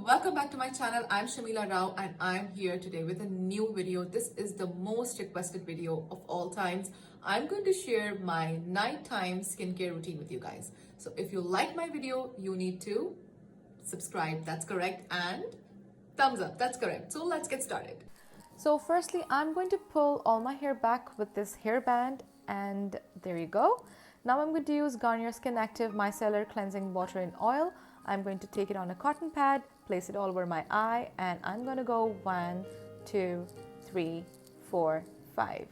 welcome back to my channel. I'm Shamila Rao and I'm here today with a new video. This is the most requested video of all times. I'm going to share my nighttime skincare routine with you guys. So if you like my video, you need to subscribe, that's correct, and thumbs up, that's correct. So let's get started. So firstly, I'm going to pull all my hair back with this hairband, and there you go. Now I'm going to use Garnier Skin Active Micellar Cleansing Water in Oil. I'm going to take it on a cotton pad, place it all over my eye, and I'm going to go 1, 2, 3, 4, 5.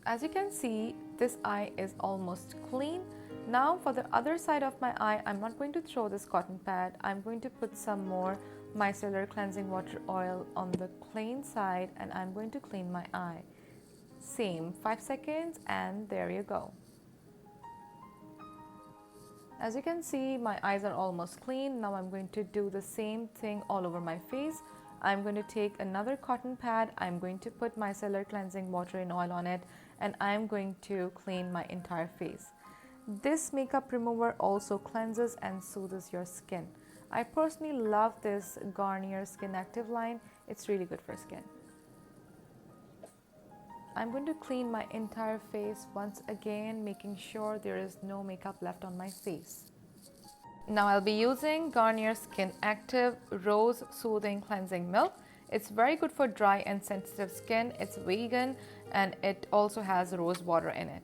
As you can see, this eye is almost clean. Now for the other side of my eye, I'm not going to throw this cotton pad. I'm going to put some more micellar cleansing water oil on the clean side, and I'm going to clean my eye. Same 5 seconds, and there you go. As you can see, my eyes are almost clean. Now I'm going to do the same thing all over my face. I'm going to take another cotton pad. I'm going to put micellar cleansing water and oil on it, and I'm going to clean my entire face. This makeup remover also cleanses and soothes your skin. I personally love this Garnier Skin Active line. It's really good for skin. I'm going to clean my entire face once again, making sure there is no makeup left on my face. Now I'll be using Garnier Skin Active Rose Soothing Cleansing Milk. It's very good for dry and sensitive skin. It's vegan and it also has rose water in it.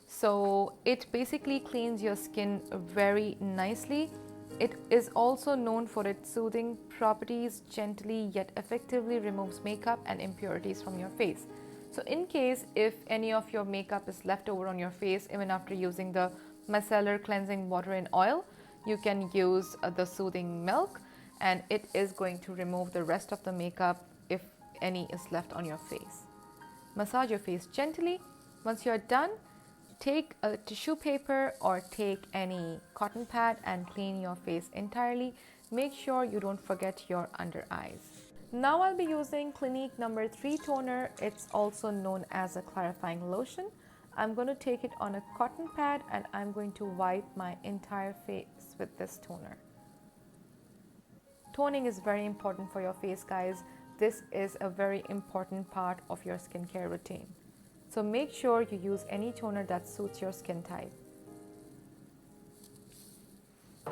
So it basically cleans your skin very nicely. It is also known for its soothing properties, gently yet effectively removes makeup and impurities from your face. So in case if any of your makeup is left over on your face, even after using the micellar cleansing water and oil, you can use the soothing milk, and it is going to remove the rest of the makeup if any is left on your face. Massage your face gently. Once you're done, take a tissue paper or take any cotton pad and clean your face entirely. Make sure you don't forget your under eyes. Now I'll be using Clinique No. 3 Toner. It's also known as a clarifying lotion. I'm going to take it on a cotton pad and I'm going to wipe my entire face with this toner. Toning is very important for your face, guys. This is a very important part of your skincare routine. So make sure you use any toner that suits your skin type.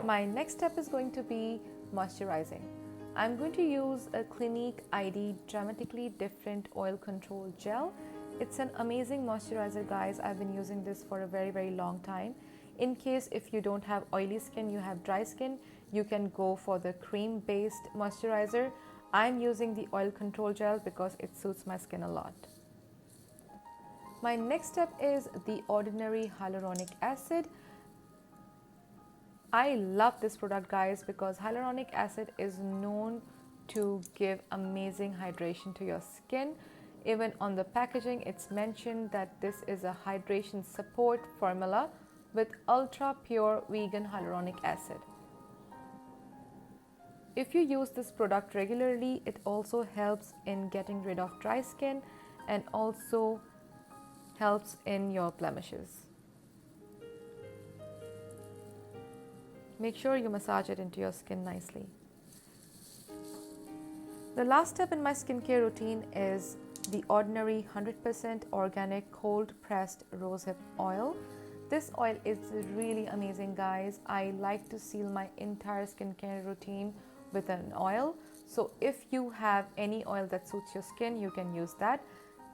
My next step is going to be moisturizing. I'm going to use a Clinique ID Dramatically Different Oil Control Gel. It's an amazing moisturizer, guys. I've been using this for a very long time. In case if you don't have oily skin, you have dry skin, you can go for the cream-based moisturizer. I'm using the oil control gel because it suits my skin a lot. My next step is the Ordinary Hyaluronic Acid. I love this product, guys, because hyaluronic acid is known to give amazing hydration to your skin. Even on the packaging, it's mentioned that this is a hydration support formula with ultra pure vegan hyaluronic acid. If you use this product regularly, it also helps in getting rid of dry skin and also helps in your blemishes. Make sure you massage it into your skin nicely. The last step in my skincare routine is the Ordinary 100% organic cold pressed rosehip oil. This oil is really amazing, guys. I like to seal my entire skincare routine with an oil. So if you have any oil that suits your skin, you can use that.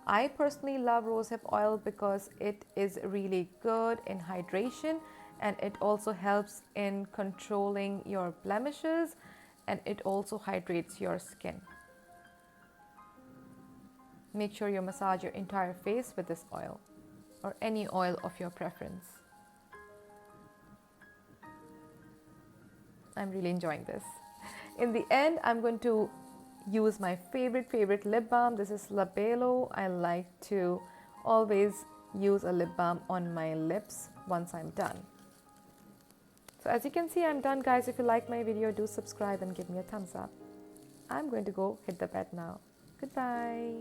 I personally love rosehip oil because it is really good in hydration, and it also helps in controlling your blemishes, and it also hydrates your skin. Make sure you massage your entire face with this oil or any oil of your preference. I'm really enjoying this. In the end, I'm going to use my favorite lip balm. This is Labello. I like to always use a lip balm on my lips once I'm done. So as you can see, I'm done, guys. If you like my video, do subscribe and give me a thumbs up. I'm going to go hit the bed now. Goodbye.